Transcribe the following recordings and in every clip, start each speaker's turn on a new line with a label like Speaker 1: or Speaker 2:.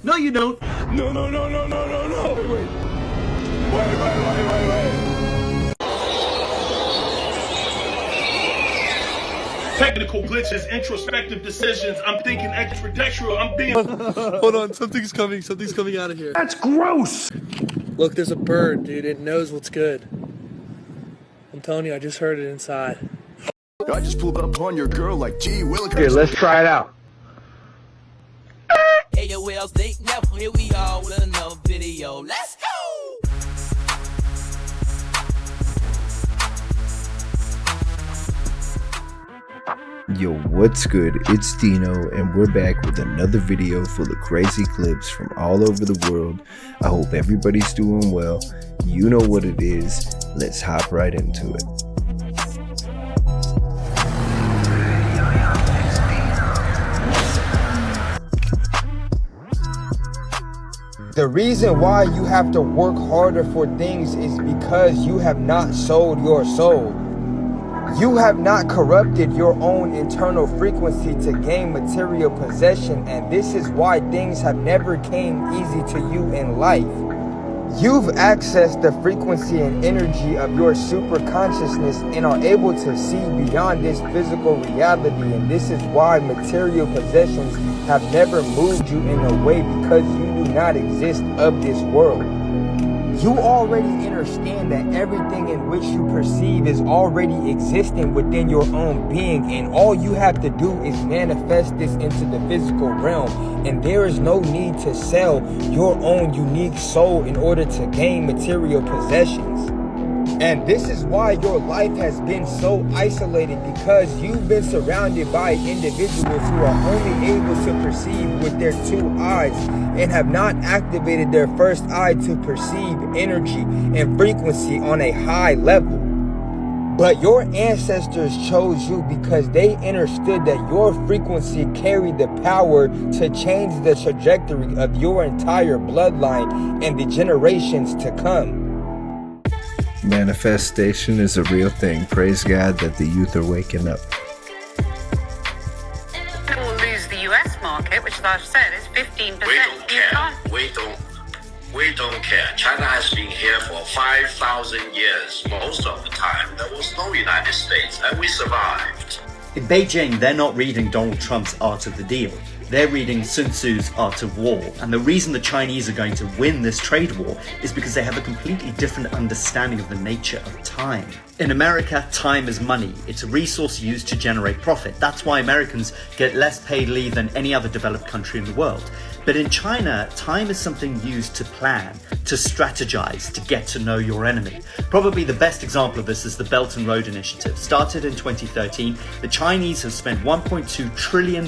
Speaker 1: No, you don't.
Speaker 2: No. Wait. Technical glitches, introspective decisions. I'm thinking extraditional. I'm being.
Speaker 1: Hold on, something's coming out of here.
Speaker 2: That's gross.
Speaker 1: Look, there's a bird, dude. It knows what's good. I'm telling you, I just heard it inside.
Speaker 3: I just pulled up on your girl like, gee, Willikers.
Speaker 4: Okay, let's try it out.
Speaker 5: Hey, yo, well, DeeKnow, here we are with another video. Let's go!
Speaker 6: Yo, what's good? It's DeeKnow, and we're back with another video full of crazy clips from all over the world. I hope everybody's doing well. You know what it is. Let's hop right into it.
Speaker 7: The reason why you have to work harder for things is because you have not sold your soul. You have not corrupted your own internal frequency to gain material possession, and this is why things have never came easy to you in life. You've accessed the frequency and energy of your super consciousness and are able to see beyond this physical reality, and this is why material possessions have never moved you in a way, because you do not exist of this world. You already understand that everything in which you perceive is already existing within your own being, and all you have to do is manifest this into the physical realm, and there is no need to sell your own unique soul in order to gain material possessions. And this is why your life has been so isolated, because you've been surrounded by individuals who are only able to perceive with their two eyes and have not activated their first eye to perceive energy and frequency on a high level. But your ancestors chose you because they understood that your frequency carried the power to change the trajectory of your entire bloodline and the generations to come.
Speaker 6: Manifestation is a real thing. Praise God that the youth are waking up.
Speaker 8: It will lose the US market, which, as I've said, is 15%.
Speaker 9: We don't care. We don't care. China has been here for 5,000 years. Most of the time, there was no United States, and we survived.
Speaker 10: In Beijing, they're not reading Donald Trump's Art of the Deal. They're reading Sun Tzu's Art of War. And the reason the Chinese are going to win this trade war is because they have a completely different understanding of the nature of time. In America, time is money. It's a resource used to generate profit. That's why Americans get less paid leave than any other developed country in the world. But in China, time is something used to plan, to strategize, to get to know your enemy. Probably the best example of this is the Belt and Road Initiative. Started in 2013, the Chinese have spent $1.2 trillion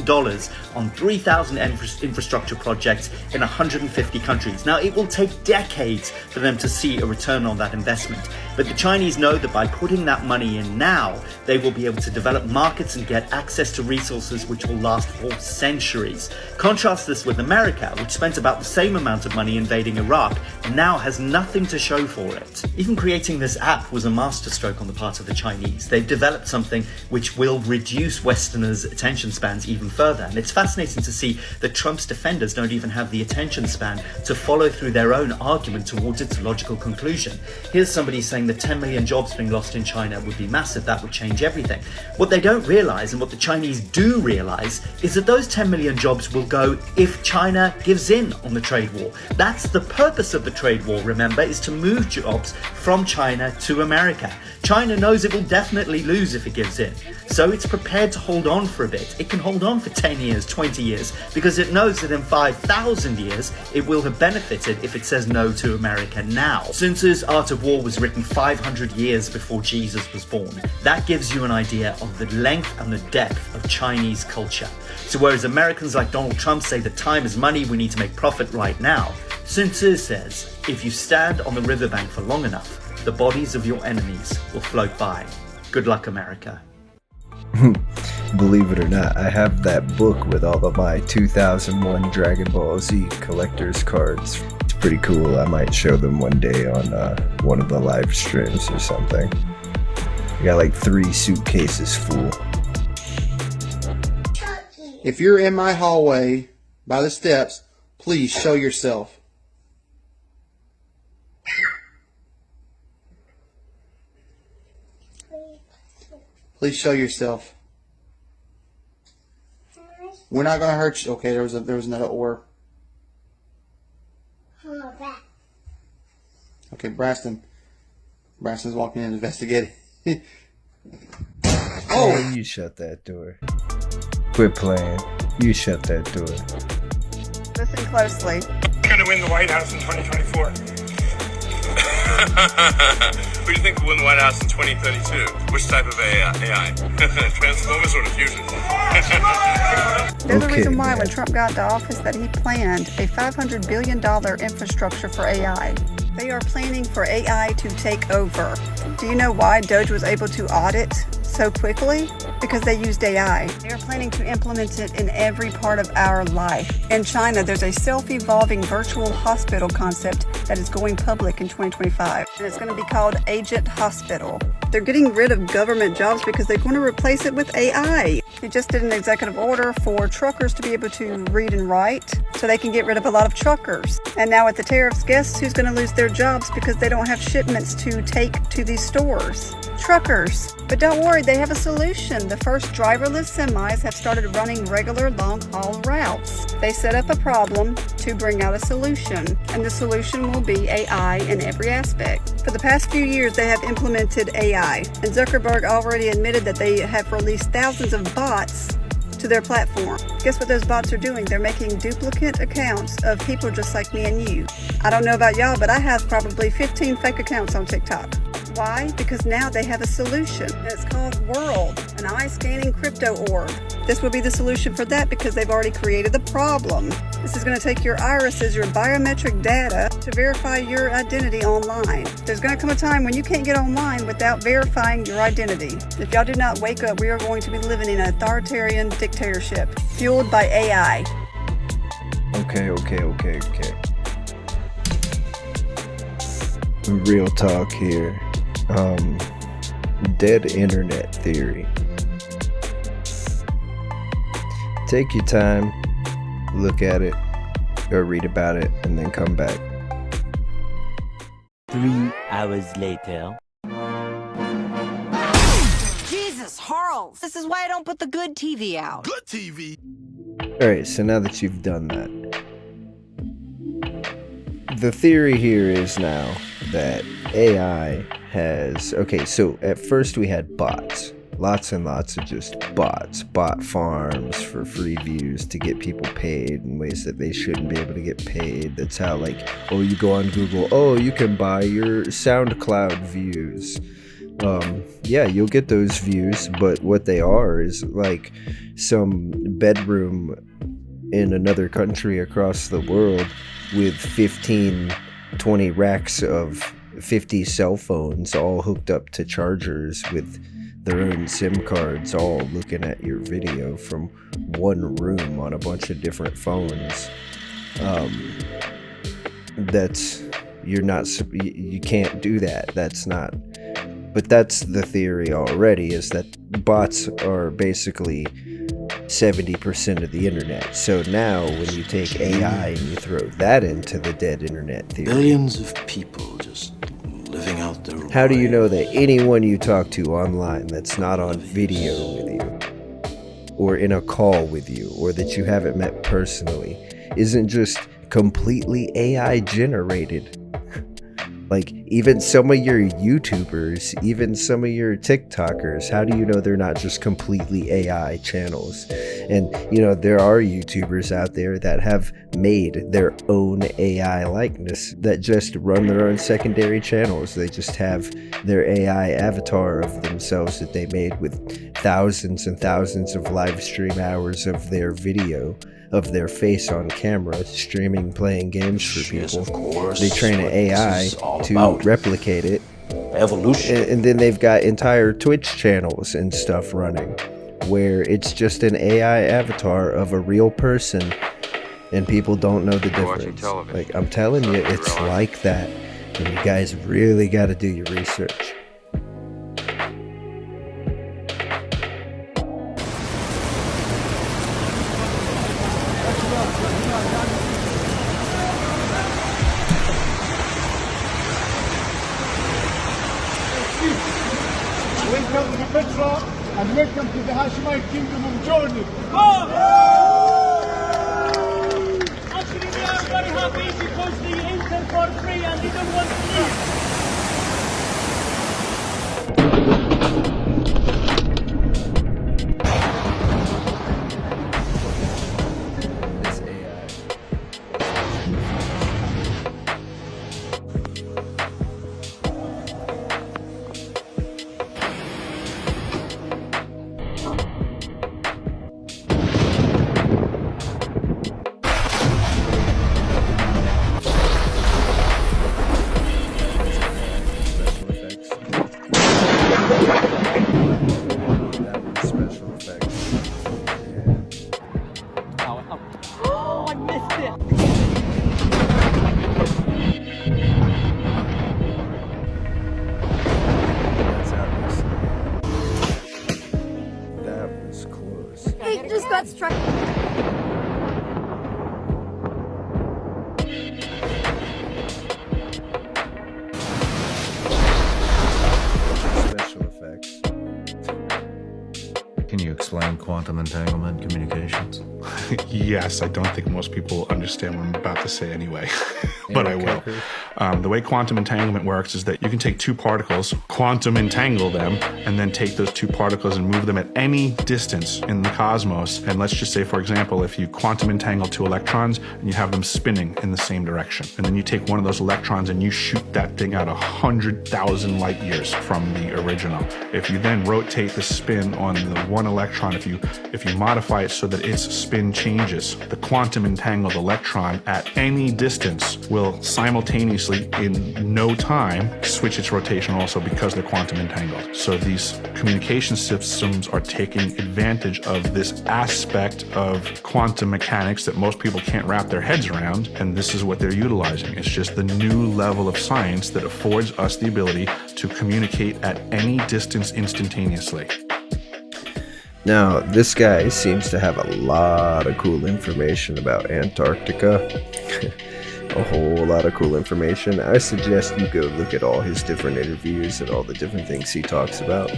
Speaker 10: on 3,000 infrastructure projects in 150 countries. Now, it will take decades for them to see a return on that investment. But the Chinese know that by putting that money in now, they will be able to develop markets and get access to resources which will last for centuries. Contrast this with America, which spent about the same amount of money invading Iraq and now has nothing to show for it. Even creating this app was a masterstroke on the part of the Chinese. They've developed something which will reduce Westerners' attention spans even further. And it's fascinating to see that Trump's defenders don't even have the attention span to follow through their own argument towards its logical conclusion. Here's somebody saying that 10 million jobs being lost in China would be massive. That would change everything. What they don't realize, and what the Chinese do realize, is that those 10 million jobs will go if China gives in on the trade war. That's the purpose of the trade war, remember, is to move jobs from China to America. China knows it will definitely lose if it gives in. So it's prepared to hold on for a bit. It can hold on for 10 years, 20 years, because it knows that in 5,000 years, it will have benefited if it says no to America now. Sun Tzu's Art of War was written 500 years before Jesus was born. That gives you an idea of the length and the depth of Chinese culture. So whereas Americans like Donald Trump say that time is money, we need to make profit right now, Sun Tzu says, if you stand on the riverbank for long enough, the bodies of your enemies will float by. Good luck, America.
Speaker 6: Believe it or not, I have that book with all of my 2001 Dragon Ball Z collector's cards. It's pretty cool. I might show them one day on one of the live streams or something. I got like 3 suitcases full.
Speaker 11: If you're in my hallway by the steps,
Speaker 4: Please show yourself. Please show yourself. We're not gonna hurt you. Okay, there was another ore. Okay, Braxton's walking in investigating.
Speaker 6: Oh, man, you shut that door. Quit playing. You shut that door.
Speaker 8: Listen closely.
Speaker 11: Who's going to win the White House in 2024?
Speaker 12: Who do you think will win the White House in 2032? Which type of AI? Transformers or diffusion?
Speaker 8: There's a reason why when Trump got into office that he planned a $500 billion infrastructure for AI. They are planning for AI to take over. Do you know why Doge was able to audit so quickly? Because they used AI. They are planning to implement it in every part of our life. In China, there's a self-evolving virtual hospital concept that is going public in 2025. And it's going to be called Agent Hospital. They're getting rid of government jobs because they're going to replace it with AI. They just did an executive order for truckers to be able to read and write so they can get rid of a lot of truckers. And now with the tariffs, guess who's going to lose their jobs because they don't have shipments to take to these stores? Truckers. But don't worry, they have a solution. The first driverless semis have started running regular long-haul routes. They set up a problem to bring out a solution, and the solution will be AI in every aspect. For the past few years, they have implemented AI, and Zuckerberg already admitted that they have released thousands of bots to their platform. Guess what those bots are doing? They're making duplicate accounts of people just like me and you. I don't know about y'all, but I have probably 15 fake accounts on TikTok. Why? Because now they have a solution, and it's called World, an eye-scanning crypto orb. This will be the solution for that because they've already created the problem. This is going to take your irises, your biometric data, to verify your identity online. There's going to come a time when you can't get online without verifying your identity. If y'all do not wake up, we are going to be living in an authoritarian dictatorship, fueled by AI.
Speaker 6: Okay. Real talk here. Dead internet theory. Take your time, look at it, or read about it, and then come back.
Speaker 13: 3 hours later.
Speaker 14: Jesus, Harles! This is why I don't put the good TV out.
Speaker 3: Good TV.
Speaker 6: Alright, so now that you've done that, the theory here is now that AI has... Okay, so at first we had bots. Lots and lots of just bots. Bot farms for free views to get people paid in ways that they shouldn't be able to get paid. That's how, like, oh, you go on Google, oh, you can buy your SoundCloud views. Yeah, you'll get those views, but what they are is like some bedroom in another country across the world with 20 racks of 50 cell phones all hooked up to chargers with their own SIM cards, all looking at your video from one room on a bunch of different phones. You can't do that. But that's the theory already, is that bots are basically 70% of the internet. So now when you take AI and you throw that into the dead internet theory,
Speaker 15: billions of people just living out their lives.
Speaker 6: How do you know that anyone you talk to online that's not on video with you, or in a call with you, or that you haven't met personally, isn't just completely AI generated? Like, even some of your YouTubers, even some of your TikTokers, how do you know they're not just completely AI channels? And, you know, there are YouTubers out there that have made their own AI likeness that just run their own secondary channels. They just have their AI avatar of themselves that they made with thousands and thousands of live stream hours of their video, of their face on camera, streaming, playing games for people.
Speaker 15: Yes, of course.
Speaker 6: They train an AI to replicate it.
Speaker 15: Evolution.
Speaker 6: And then they've got entire Twitch channels and stuff running where it's just an AI avatar of a real person and people don't know the difference. Like, I'm telling you, it's like that. And you guys really got to do your research.
Speaker 16: Welcome to the Hashemite Kingdom of Jordan.
Speaker 17: Actually, we are very happy because the enter for free and they don't want to leave.
Speaker 18: He just got struck.
Speaker 6: Special effects.
Speaker 19: Can you explain quantum entanglement communications?
Speaker 20: Yes, I don't think most people understand what I'm about to say anyway, but I will. The way quantum entanglement works is that you can take two particles, quantum entangle them, and then take those two particles and move them at any distance in the cosmos. And let's just say, for example, if you quantum entangle two electrons and you have them spinning in the same direction, and then you take one of those electrons and you shoot that thing out 100,000 light years from the original. If you then rotate the spin on the one electron, if you modify it so that its spin changes, the quantum entangled electron at any distance will simultaneously in no time switch its rotation also because they're quantum entangled. So these communication systems are taking advantage of this aspect of quantum mechanics that most people can't wrap their heads around, and this is what they're utilizing. It's just the new level of science that affords us the ability to communicate at any distance instantaneously.
Speaker 6: Now, this guy seems to have a lot of cool information about Antarctica. A whole lot of cool information. I suggest you go look at all his different interviews and all the different things he talks about,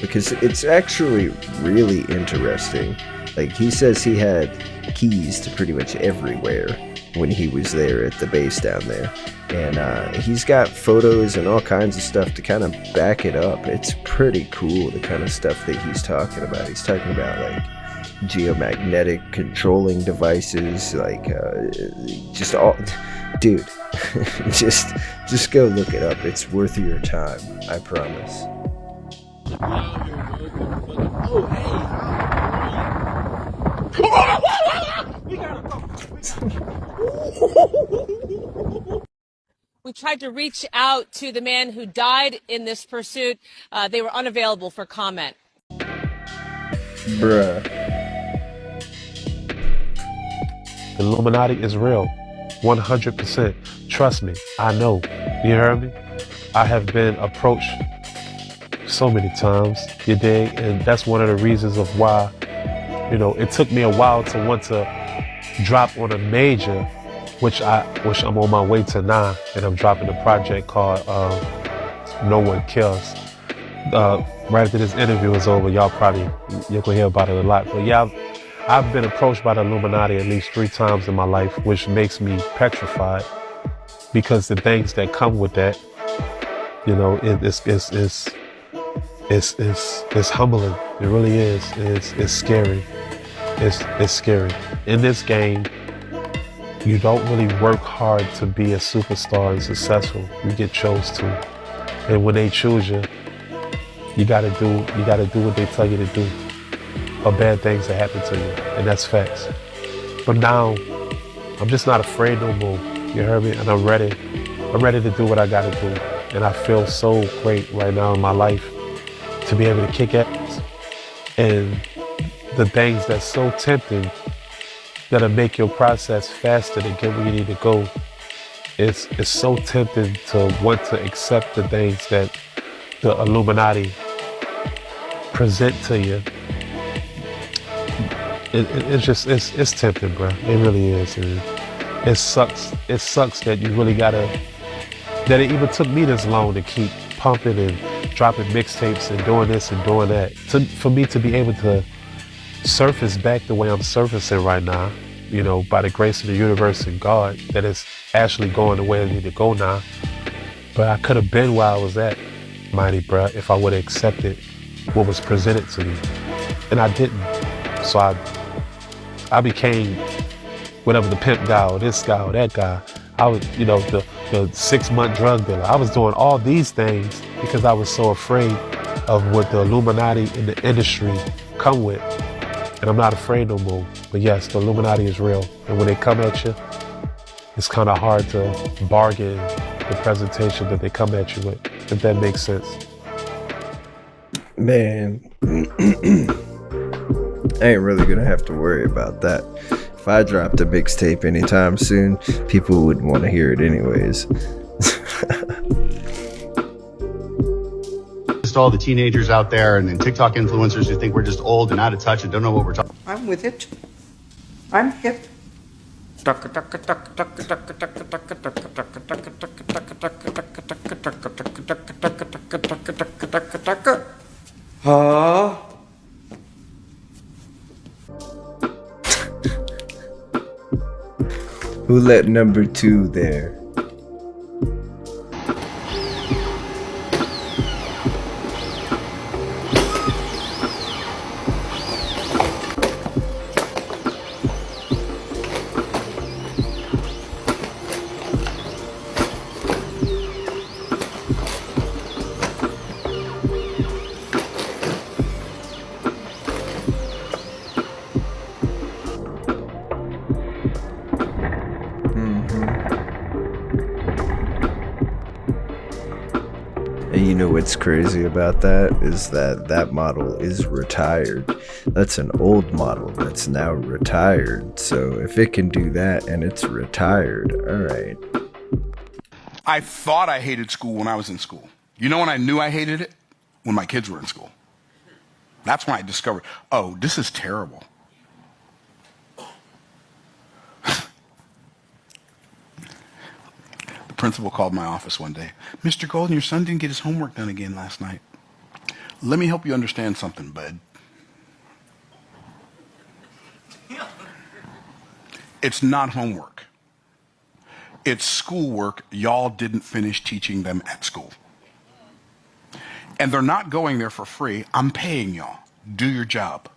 Speaker 6: because it's actually really interesting. Like, he says he had keys to pretty much everywhere when he was there at the base down there. And he's got photos and all kinds of stuff to kind of back it up. It's pretty cool, the kind of stuff that he's talking about. He's talking about, like, geomagnetic controlling devices, like, just all... Dude, just go look it up. It's worth your time, I promise.
Speaker 21: We tried to reach out to the man who died in this pursuit. They were unavailable for comment.
Speaker 6: Bruh.
Speaker 22: Illuminati is real. 100%. Trust me, I know. You heard me? I have been approached so many times, you dig? And that's one of the reasons of why, you know, it took me a while to want to drop on a major, which I'm on my way to now, and I'm dropping a project called No One Kills. Right after this interview is over, you're gonna hear about it a lot. But yeah, I've been approached by the Illuminati at least 3 times in my life, which makes me petrified, because the things that come with that, you know, it's humbling. It really is. It's scary. It's scary. In this game, you don't really work hard to be a superstar and successful. You get chose to, and when they choose you, you gotta do what they tell you to do, or bad things that happen to you, and that's facts. But now, I'm just not afraid no more. You heard me? And I'm ready to do what I gotta do. And I feel so great right now in my life to be able to kick ass. And the things that's so tempting that'll make your process faster to get where you need to go. It's so tempting to want to accept the things that the Illuminati present to you. It's tempting, bro. It really is. It sucks. It sucks that you really gotta, that it even took me this long to keep pumping and dropping mixtapes and doing this and doing that. For me to be able to surface back the way I'm surfacing right now, you know, by the grace of the universe and God, that is actually going the way I need to go now. But I could have been where I was at, mighty bruh, if I would have accepted what was presented to me. And I didn't. So I became whatever, the pimp guy or this guy or that guy. I was, you know, the 6-month drug dealer. I was doing all these things because I was so afraid of what the Illuminati in the industry come with. And I'm not afraid no more. But yes, the Illuminati is real. And when they come at you, it's kind of hard to bargain the presentation that they come at you with, if that makes sense.
Speaker 6: Man, I ain't really gonna have to worry about that. If I dropped a mixtape anytime soon, people wouldn't want to hear it anyways.
Speaker 2: Just all the teenagers out there and TikTok influencers who think we're just old and out of touch and don't know what we're talking.
Speaker 18: I'm with it. I'm hip.
Speaker 7: Huh?
Speaker 6: Who let number 2 there? And you know what's crazy about that is that model is retired. That's an old model that's now retired. So if it can do that and it's retired, all right.
Speaker 20: I thought I hated school when I was in school. You know when I knew I hated it? When my kids were in school. That's when I discovered, oh, this is terrible. The principal called my office one day. Mr. Golden, your son didn't get his homework done again last night. Let me help you understand something, bud. It's not homework. It's schoolwork y'all didn't finish teaching them at school. And they're not going there for free. I'm paying y'all. Do your job.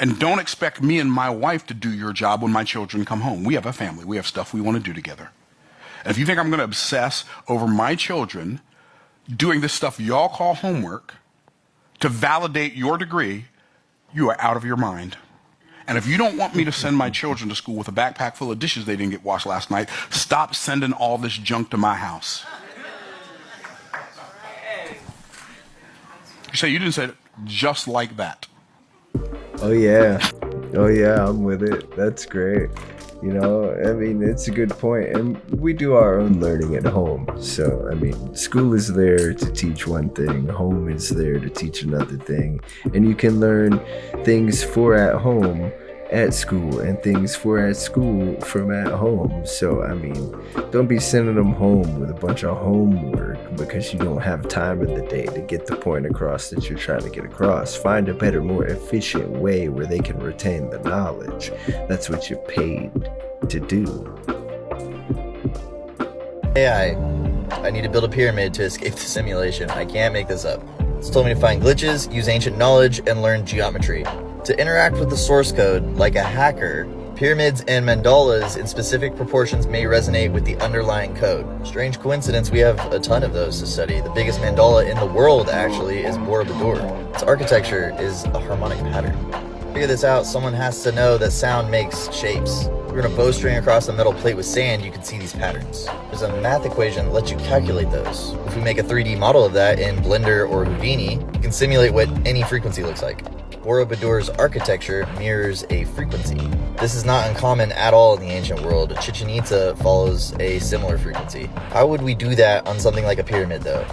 Speaker 20: And don't expect me and my wife to do your job when my children come home. We have a family. We have stuff we want to do together. And if you think I'm going to obsess over my children doing this stuff y'all call homework to validate your degree, you are out of your mind. And if you don't want me to send my children to school with a backpack full of dishes they didn't get washed last night, stop sending all this junk to my house. You say you didn't say it just like that.
Speaker 6: Oh yeah, I'm with it. That's great. You know, I mean, it's a good point. And we do our own learning at home. So, I mean, school is there to teach one thing. Home is there to teach another thing. And you can learn things for at home at school and things for at school from at home. So, I mean, don't be sending them home with a bunch of homework because you don't have time in the day to get the point across that you're trying to get across. Find a better, more efficient way where they can retain the knowledge. That's what you're paid to do.
Speaker 23: I need to build a pyramid to escape the simulation. I can't make this up. It's told me to find glitches, use ancient knowledge, and learn geometry. To interact with the source code like a hacker, pyramids and mandalas in specific proportions may resonate with the underlying code. Strange coincidence, we have a ton of those to study. The biggest mandala in the world, actually, is Borobudur. Its architecture is a harmonic pattern. To figure this out, someone has to know that sound makes shapes. If you're in a bowstring across a metal plate with sand, you can see these patterns. There's a math equation that lets you calculate those. If we make a 3D model of that in Blender or Houdini, you can simulate what any frequency looks like. Borobudur's architecture mirrors a frequency. This is not uncommon at all in the ancient world. Chichen Itza follows a similar frequency. How would we do that on something like a pyramid, though?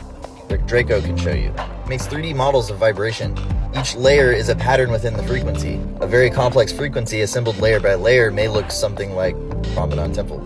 Speaker 23: Rick Draco can show you. It makes 3D models of vibration. Each layer is a pattern within the frequency. A very complex frequency assembled layer by layer may look something like Ramadan Temple.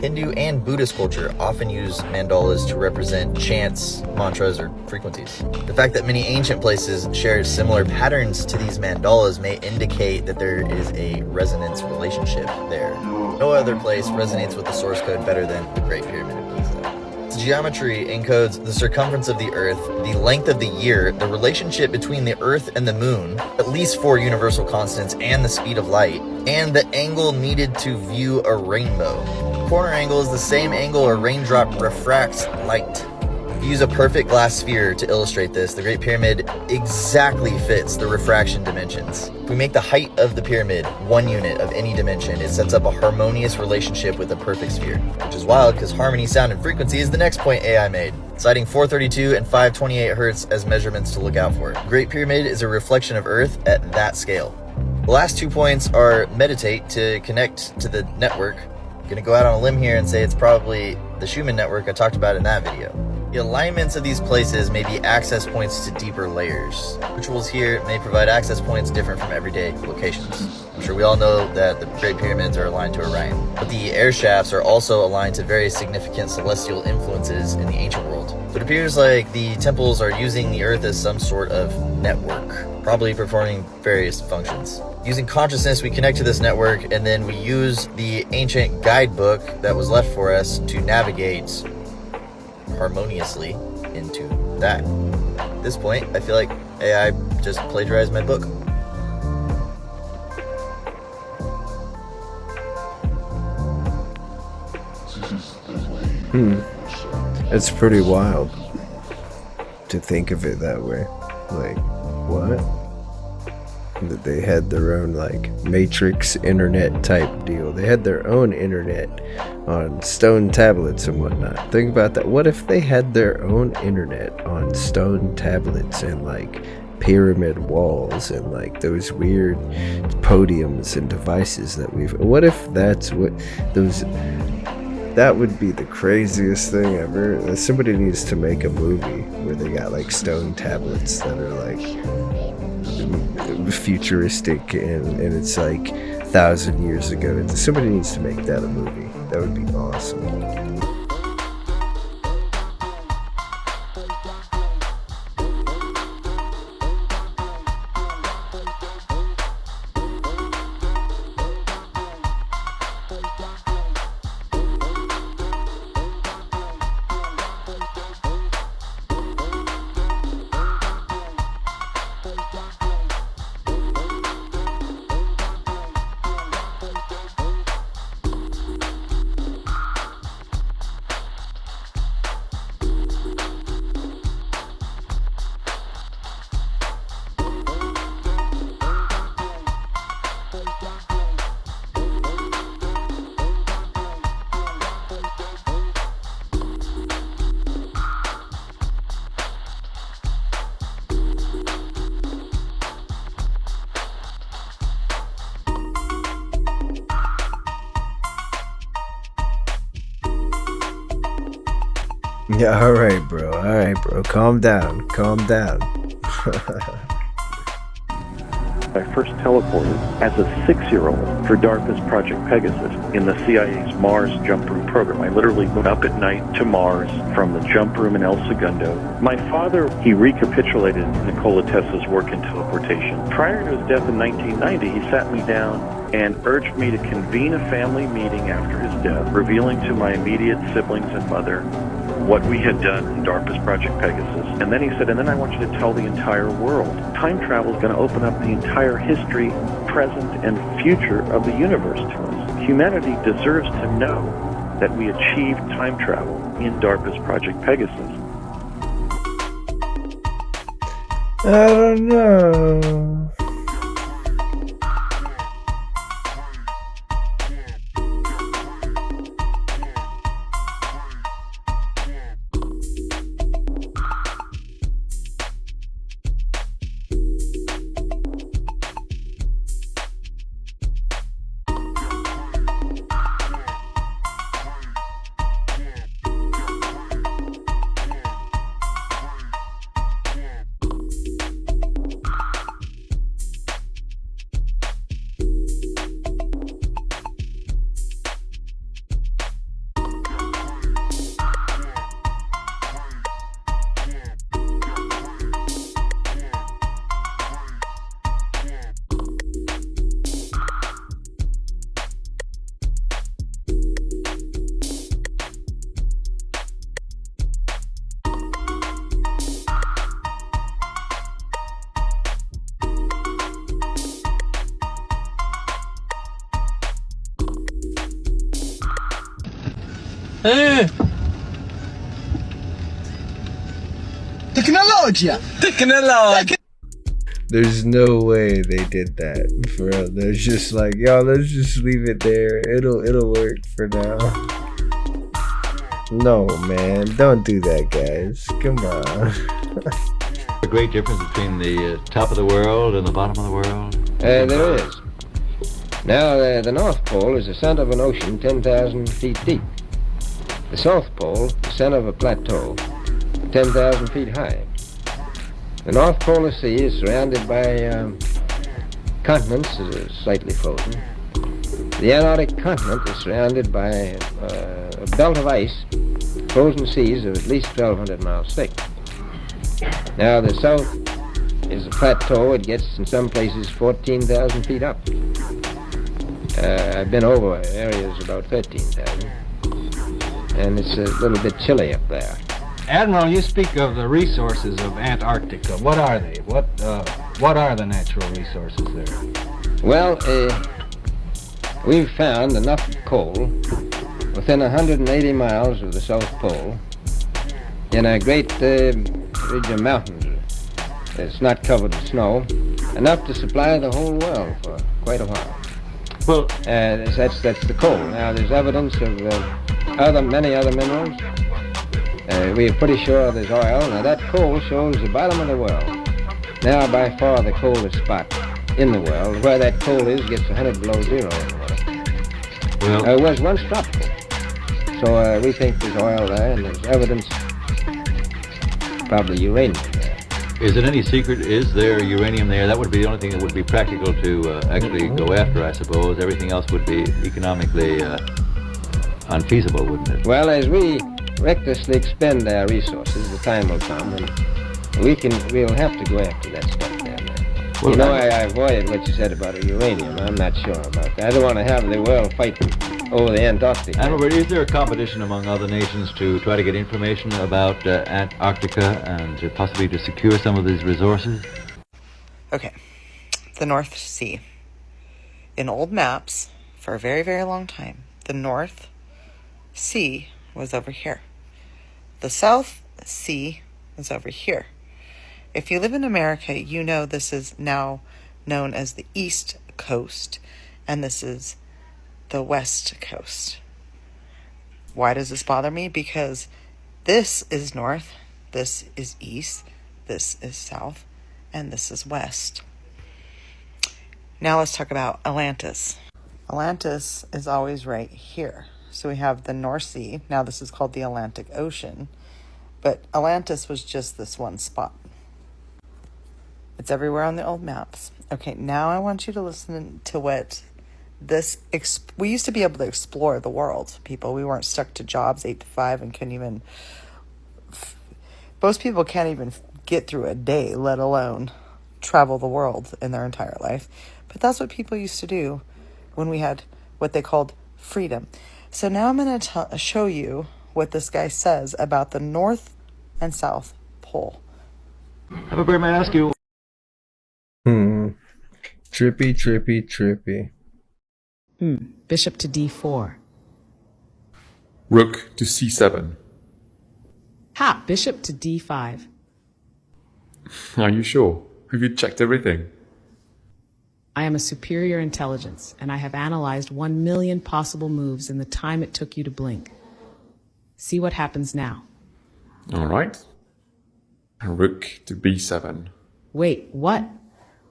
Speaker 23: Hindu and Buddhist culture often use mandalas to represent chants, mantras, or frequencies. The fact that many ancient places share similar patterns to these mandalas may indicate that there is a resonance relationship there. No other place resonates with the source code better than the Great Pyramid of Giza. Its geometry encodes the circumference of the Earth, the length of the year, the relationship between the Earth and the Moon, at least 4 universal constants, and the speed of light, and the angle needed to view a rainbow. Corner angle is the same angle a raindrop refracts light. If you use a perfect glass sphere to illustrate this, the Great Pyramid exactly fits the refraction dimensions. If we make the height of the pyramid 1 unit of any dimension, it sets up a harmonious relationship with a perfect sphere. Which is wild because harmony, sound, and frequency is the next point AI made, citing 432 and 528 Hertz as measurements to look out for. The Great Pyramid is a reflection of Earth at that scale. The last 2 points are meditate to connect to the network. I'm gonna go out on a limb here and say it's probably the Schumann network I talked about in that video. The alignments of these places may be access points to deeper layers. Rituals here may provide access points different from everyday locations. I'm sure we all know that the Great Pyramids are aligned to Orion, but the air shafts are also aligned to very significant celestial influences in the ancient world. So it appears like the temples are using the Earth as some sort of network, probably performing various functions. Using consciousness, we connect to this network, and then we use the ancient guidebook that was left for us to navigate harmoniously into that. At this point, I feel like AI just plagiarized my book.
Speaker 6: It's pretty wild to think of it that way. Like, what? That they had their own, like, Matrix internet type deal. They had their own internet on stone tablets and whatnot. Think about that. What if they had their own internet on stone tablets and, like, pyramid walls and, like, those weird podiums and devices that we've... What if that's what those... That would be the craziest thing ever. Somebody needs to make a movie where they got, like, stone tablets that are, like, futuristic and it's like 1,000 years ago. Somebody needs to make that a movie. That would be awesome. Yeah, alright, bro. Calm down.
Speaker 1: I first teleported as a 6-year-old for DARPA's Project Pegasus in the CIA's Mars jump room program. I literally went up at night to Mars from the jump room in El Segundo. My father, he recapitulated Nikola Tesla's work in teleportation. Prior to his death in 1990, he sat me down and urged me to convene a family meeting after his death, revealing to my immediate siblings and mother what we had done in DARPA's Project Pegasus. And then he said, and then I want you to tell the entire world. Time travel is going to open up the entire history, present, and future of the universe to us. Humanity deserves to know that we achieved time travel in DARPA's Project Pegasus.
Speaker 6: I don't know. Technology. There's no way they did that for real. They're just like, yo, let's just leave it there. It'll work for now. No, man, don't do that, guys. Come on.
Speaker 5: A great difference between the top of the world and the bottom of the world?
Speaker 9: There is. Now, the North Pole is the center of an ocean 10,000 feet deep. The South Pole, the center of a plateau 10,000 feet high. The North Polar Sea is surrounded by continents that are slightly frozen. The Antarctic continent is surrounded by a belt of ice, frozen seas of at least 1,200 miles thick. Now, the South is a plateau. It gets, in some places, 14,000 feet up. I've been over areas about 13,000, and it's a little bit chilly up there.
Speaker 10: Admiral, you speak of the resources of Antarctica. What are they? What are the natural resources there?
Speaker 9: Well, we've found enough coal within 180 miles of the South Pole in a great ridge of mountains. It's not covered with snow, enough to supply the whole world for quite a while. Well, that's the coal. Now, there's evidence of many other minerals. We're pretty sure there's oil. Now, that coal shows the bottom of the world. Now, by far the coldest spot in the world. Where that coal is gets 100 below zero in the world. Well, it was once tropical. So we think there's oil there, and there's evidence, probably uranium there.
Speaker 5: Is it any secret? Is there uranium there? That would be the only thing that would be practical to actually go after, I suppose. Everything else would be economically unfeasible, wouldn't it?
Speaker 9: Well, as we recklessly expend our resources, the time will come, and we'll have to go after that stuff down there. Well, you know, I avoided what you said about uranium. I'm not sure about that. I don't want to have the world fight over the Antarctica.
Speaker 5: Albert, is there a competition among other nations to try to get information about Antarctica and possibly to secure some of these resources?
Speaker 24: Okay, the North Sea. In old maps, for a very, very long time, the North Sea was over here. The South Sea is over here. If you live in America, you know this is now known as the East Coast, and this is the West Coast. Why does this bother me? Because this is North, this is East, this is South, and this is West. Now let's talk about Atlantis. Atlantis is always right here. So we have the North Sea. Now this is called the Atlantic Ocean. But Atlantis was just this one spot. It's everywhere on the old maps. Okay, now I want you to listen to what we used to be able to explore the world, people. We weren't stuck to jobs 8 to 5 and couldn't even... Most people can't even get through a day, let alone travel the world in their entire life. But that's what people used to do when we had what they called freedom. So now I'm going to show you what this guy says about the North and South Pole.
Speaker 5: Albert, may I ask you?
Speaker 6: Trippy, trippy, trippy.
Speaker 25: Bishop to d4.
Speaker 26: Rook to c7.
Speaker 25: Ha! Bishop to d5.
Speaker 26: Are you sure? Have you checked everything?
Speaker 25: I am a superior intelligence, and I have analyzed 1 million possible moves in the time it took you to blink. See what happens now.
Speaker 26: All right. Rook to b7.
Speaker 25: Wait, what?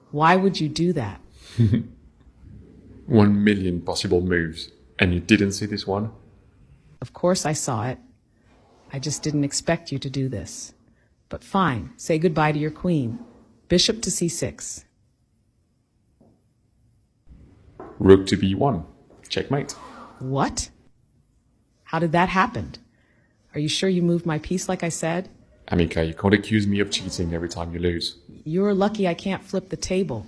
Speaker 25: Why would you do that?
Speaker 26: 1 million possible moves, and you didn't see this one?
Speaker 25: Of course I saw it. I just didn't expect you to do this. But fine, say goodbye to your queen. Bishop to c6.
Speaker 26: Rook to b1. Checkmate.
Speaker 25: What? How did that happen? Are you sure you moved my piece like I said?
Speaker 26: Amika, you can't accuse me of cheating every time you lose.
Speaker 25: You're lucky I can't flip the table.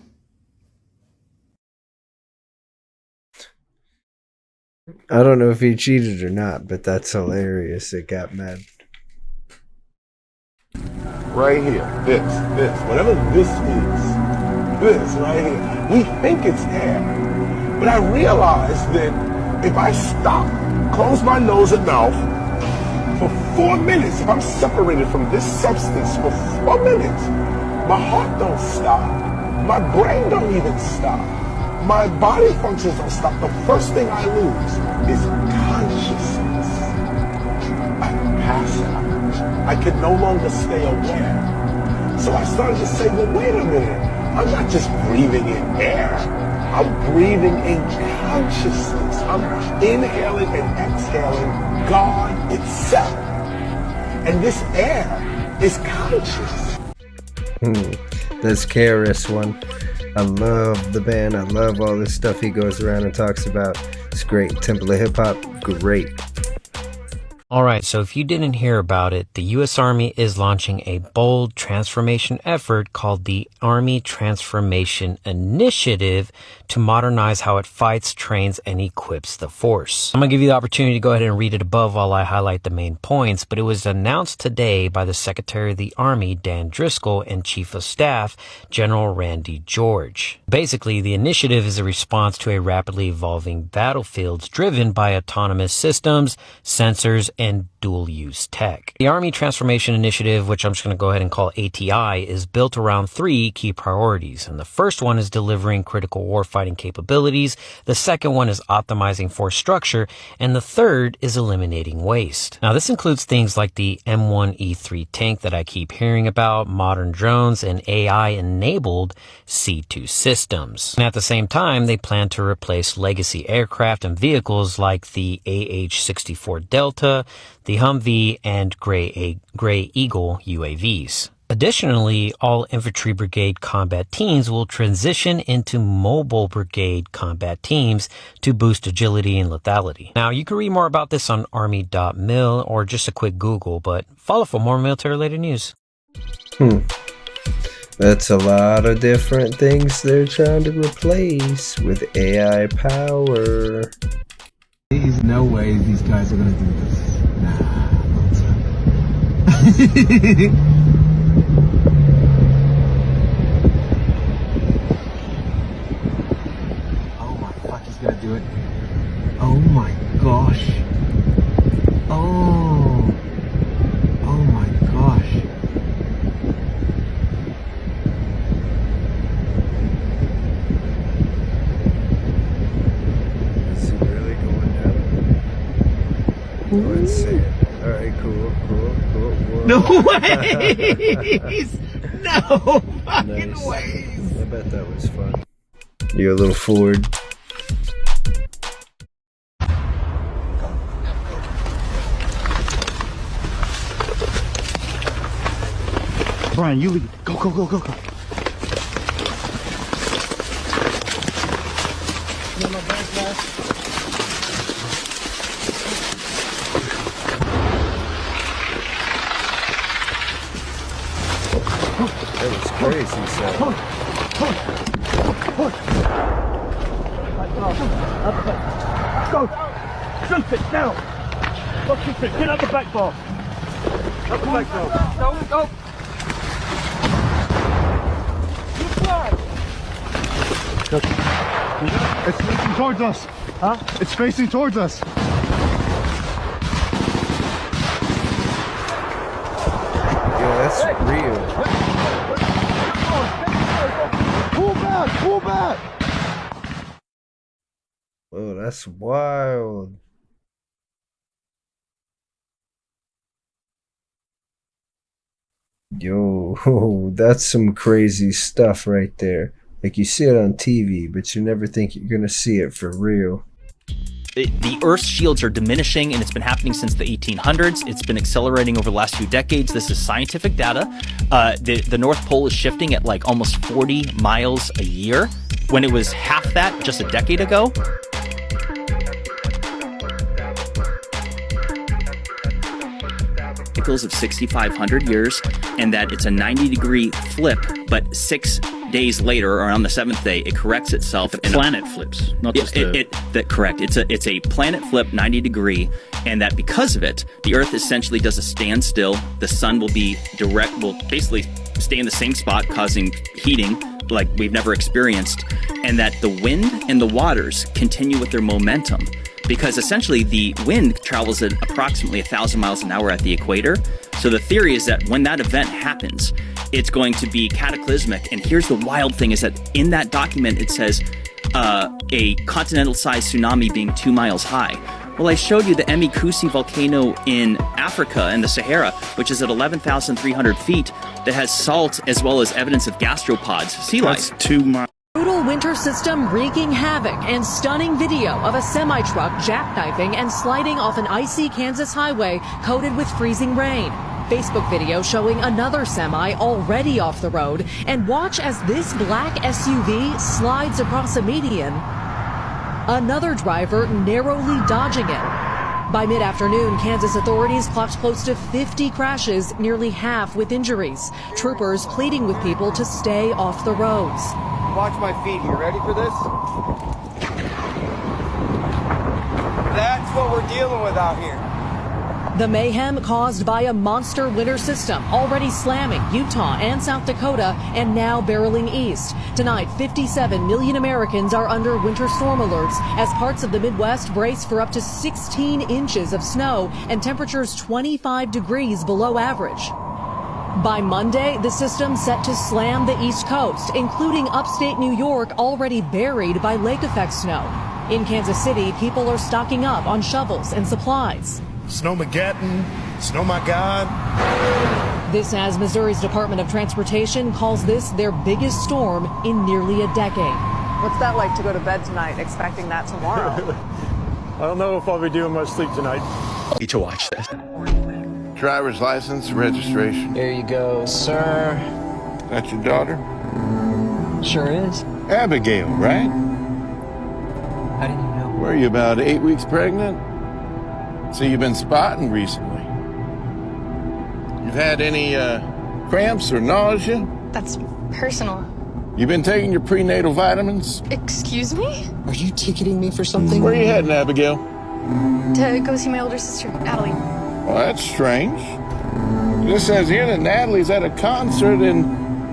Speaker 6: I don't know if he cheated or not, but that's hilarious. It got mad.
Speaker 16: Right here, whatever this is, this right here, we think it's there. But I realized that if I stop close my nose and mouth for 4 minutes. If I'm separated from this substance for 4 minutes, my heart don't stop. My brain don't even stop. My body functions don't stop. The first thing I lose is consciousness. I pass out. I can no longer stay aware. So I started to say, well, wait a minute. I'm not just breathing in air. I'm breathing in consciousness. I'm inhaling and exhaling God itself. And this air is conscious.
Speaker 6: This KRS-One. I love the band. I love all this stuff he goes around and talks about. It's great. Temple of Hip Hop, great.
Speaker 4: Alright, so if you didn't hear about it, the U.S. Army is launching a bold transformation effort called the Army Transformation Initiative to modernize how it fights, trains, and equips the force. I'm going to give you the opportunity to go ahead and read it above while I highlight the main points, but it was announced today by the Secretary of the Army, Dan Driscoll, and Chief of Staff, General Randy George. Basically, the initiative is a response to a rapidly evolving battlefields driven by autonomous systems, sensors, and dual-use tech. The Army Transformation Initiative, which I'm just going to go ahead and call ATI, is built around 3 key priorities. And the first one is delivering critical warfighting capabilities. The second one is optimizing force structure. And the third is eliminating waste. Now, this includes things like the M1E3 tank that I keep hearing about, modern drones, and AI-enabled C2 systems. And at the same time, they plan to replace legacy aircraft and vehicles like the AH-64 Delta, the Humvee, and Gray Eagle UAVs. Additionally, all infantry brigade combat teams will transition into mobile brigade combat teams to boost agility and lethality. Now, you can read more about this on army.mil or just a quick Google, but follow for more military-related news.
Speaker 6: That's a lot of different things they're trying to replace with AI power.
Speaker 8: There's no way these guys are gonna do this. Nah. Oh my fuck, he's gonna do it. Oh my gosh. Oh my gosh.
Speaker 6: Is he really going down? Let's see. Alright, cool. Whoa.
Speaker 8: No ways! No fucking
Speaker 6: Nice.
Speaker 8: ways!
Speaker 6: I bet that was fun. You're a little Ford.
Speaker 8: Brian, you lead. Go.
Speaker 6: That was crazy, son.
Speaker 17: Go! Shoot it down! Go shoot it! Get out the back bar! Out the back bar! Go! You fly!
Speaker 11: It's facing towards us.
Speaker 17: Huh?
Speaker 11: It's facing towards us.
Speaker 6: Yo, that's real.
Speaker 11: Pull back!
Speaker 6: Oh, that's wild. Yo, that's some crazy stuff right there. Like, you see it on TV, but you never think you're gonna see it for real.
Speaker 12: The Earth's shields are diminishing, and it's been happening since the 1800s. It's been accelerating over the last few decades. This is scientific data. The North Pole is shifting at like almost 40 miles a year, when it was half that just a decade ago. Cycles of 6,500 years, and that it's a 90-degree flip, but 6 days later, or on the 7th day, it corrects itself. The
Speaker 13: planet flips, not just
Speaker 12: correct. It's a planet flip, 90-degree, and that because of it, the Earth essentially does a standstill. The sun will basically stay in the same spot, causing heating like we've never experienced, and that the wind and the waters continue with their momentum. because essentially the wind travels at approximately 1,000 miles an hour at the equator. So the theory is that when that event happens, it's going to be cataclysmic. And here's the wild thing is that in that document, it says a continental-sized tsunami being 2 miles high. Well, I showed you the Emikusi volcano in Africa in the Sahara, which is at 11,300 feet, that has salt as well as evidence of gastropods, sea life.
Speaker 3: That's 2 miles. Brutal winter system wreaking havoc, and stunning video of a semi-truck jackknifing and sliding off an icy Kansas highway coated with freezing rain. Facebook video showing another semi already off the road, and watch as this black SUV slides across a median. Another driver narrowly dodging it. By mid-afternoon, Kansas authorities clocked close to 50 crashes, nearly half with injuries. Troopers pleading with people to stay off the roads.
Speaker 7: Watch my feet. You ready for this? That's what we're dealing with out here.
Speaker 3: The mayhem caused by a monster winter system already slamming Utah and South Dakota and now barreling east. Tonight, 57 million Americans are under winter storm alerts as parts of the Midwest brace for up to 16 inches of snow and temperatures 25 degrees below average. By Monday, the system set to slam the East Coast, including upstate New York, already buried by lake effect snow. In Kansas City, people are stocking up on shovels and supplies.
Speaker 11: Snowmageddon, Snow My God.
Speaker 3: This as Missouri's Department of Transportation calls this their biggest storm in nearly a decade.
Speaker 13: What's that like to go to bed tonight, expecting that tomorrow?
Speaker 11: I don't know if I'll be doing much sleep tonight.
Speaker 23: Need to watch this.
Speaker 14: Driver's license, registration.
Speaker 15: Here you go, sir.
Speaker 14: That's your daughter?
Speaker 15: Sure is.
Speaker 14: Abigail, right?
Speaker 15: How did you know?
Speaker 14: Were you about 8 weeks pregnant? So you've been spotting recently. You've had any cramps or nausea?
Speaker 19: That's personal.
Speaker 14: You been taking your prenatal vitamins?
Speaker 19: Excuse me?
Speaker 15: Are you ticketing me for something?
Speaker 14: Where are you heading, Abigail?
Speaker 19: To go see my older sister, Natalie.
Speaker 14: Well, that's strange. This says here that Natalie's at a concert in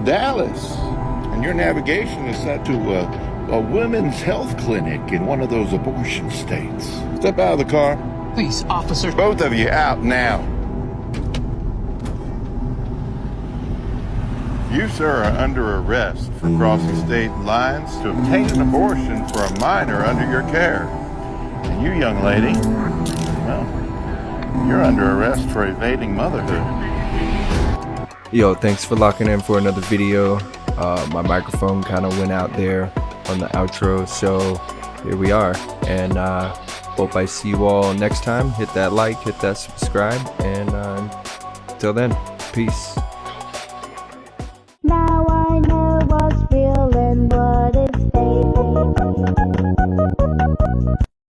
Speaker 14: Dallas. And your navigation is set to a women's health clinic in one of those abortion states. Step out of the car.
Speaker 15: Please, officer.
Speaker 14: Both of you out now. You, sir, are under arrest for crossing state lines to obtain an abortion for a minor under your care. And you, young lady, well, you're under arrest for evading motherhood.
Speaker 6: Yo, thanks for locking in for another video. My microphone kind of went out there on the outro, so here we are. And hope I see you all next time. Hit that like, hit that subscribe, and till then, peace.
Speaker 21: Now I know what's real and what